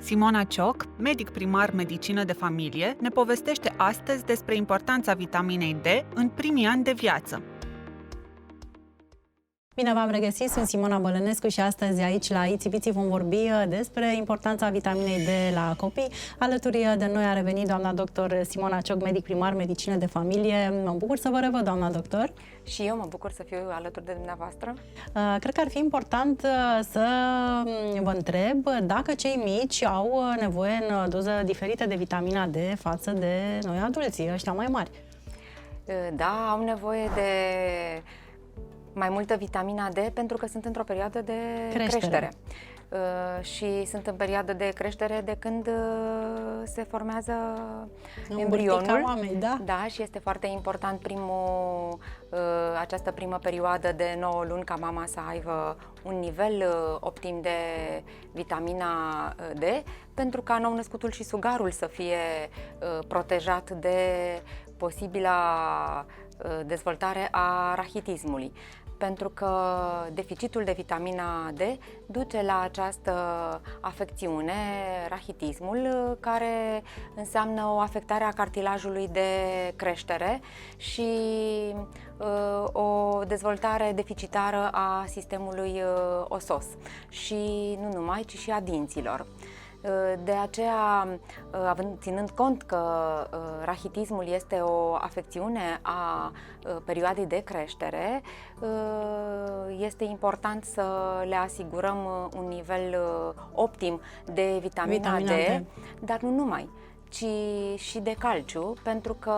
Simona Cioc, medic primar medicină de familie, ne povestește astăzi despre importanța vitaminei D în primii ani de viață. Bine v-am regăsit, sunt Simona Bălănescu și astăzi aici la ITBT vom vorbi despre importanța vitaminei D la copii. Alături de noi a revenit doamna doctor Simona Cioc, medic primar medicină de familie. Mă bucur să vă revăd, doamna doctor. Și eu mă bucur să fiu alături de dumneavoastră. Cred că ar fi important să vă întreb dacă cei mici au nevoie în doză diferite de vitamina D față de noi adulții, ăștia mai mari. Da, au nevoie de mai multă vitamina D pentru că sunt într-o perioadă de creștere. Și sunt în perioadă de creștere de când se formează embrionul. Oameni, da? Da, și este foarte important această primă perioadă de 9 luni ca mama să aibă un nivel optim de vitamina D, pentru ca nou-născutul și sugarul să fie protejat de posibila dezvoltare a rahitismului, pentru că deficitul de vitamina D duce la această afecțiune, rahitismul, care înseamnă o afectare a cartilajului de creștere și o dezvoltare deficitară a sistemului osos și nu numai, ci și a dinților. De aceea, ținând cont că rahitismul este o afecțiune a perioadei de creștere, este important să le asigurăm un nivel optim de vitamina D, dar nu numai, ci și de calciu, pentru că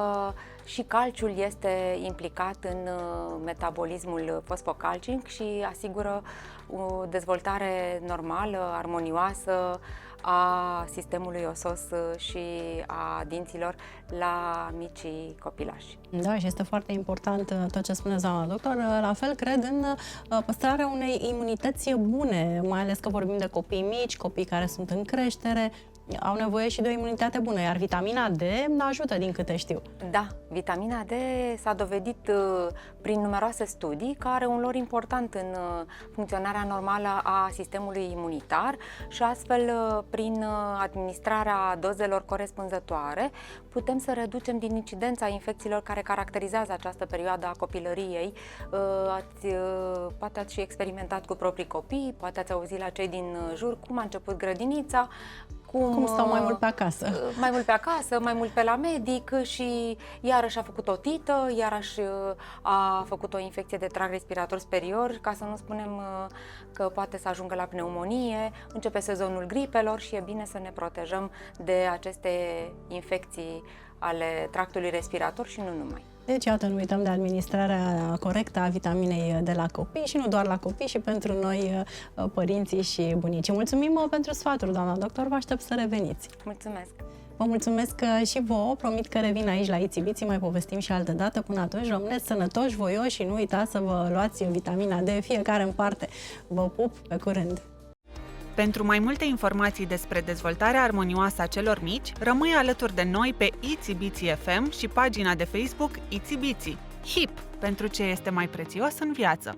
și calciul este implicat în metabolismul fosfocalcic și asigură o dezvoltare normală, armonioasă a sistemului osos și a dinților la micii copilași. Da, și este foarte important tot ce spuneți, doamna doctor. La fel, cred în păstrarea unei imunități bune, mai ales că vorbim de copii mici, copii care sunt în creștere, au nevoie și de o imunitate bună, iar vitamina D ajută, din câte știu. Da, vitamina D s-a dovedit prin numeroase studii că are un rol important în funcționarea normală a sistemului imunitar și astfel, prin administrarea dozelor corespunzătoare, putem să reducem din incidența infecțiilor care caracterizează această perioadă a copilăriei. Poate ați și experimentat cu proprii copii, poate ați auzit la cei din jur cum a început grădinița, cum stau mai mult pe acasă. Mai mult pe acasă, mai mult pe la medic și iarăși a făcut o tită, iarăși a făcut o infecție de trag respirator superior, ca să nu spunem că poate să ajungă la pneumonie, începe sezonul gripelor și e bine să ne protejăm de aceste infecții ale tractului respirator și nu numai. Deci, iată, nu uităm de administrarea corectă a vitaminei de la copii și nu doar la copii, și pentru noi, părinții și bunicii. Mulțumim pentru sfaturi, doamna doctor, vă aștept să reveniți. Mulțumesc! Vă mulțumesc și vouă, promit că revin aici la ITBT, mai povestim și altă dată. Până atunci, rămâneți sănătoși, voioși și nu uitați să vă luați vitamina D fiecare în parte. Vă pup, pe curând! Pentru mai multe informații despre dezvoltarea armonioasă a celor mici, rămâi alături de noi pe ITBT FM și pagina de Facebook ITBT. HIP, pentru ce este mai prețios în viață!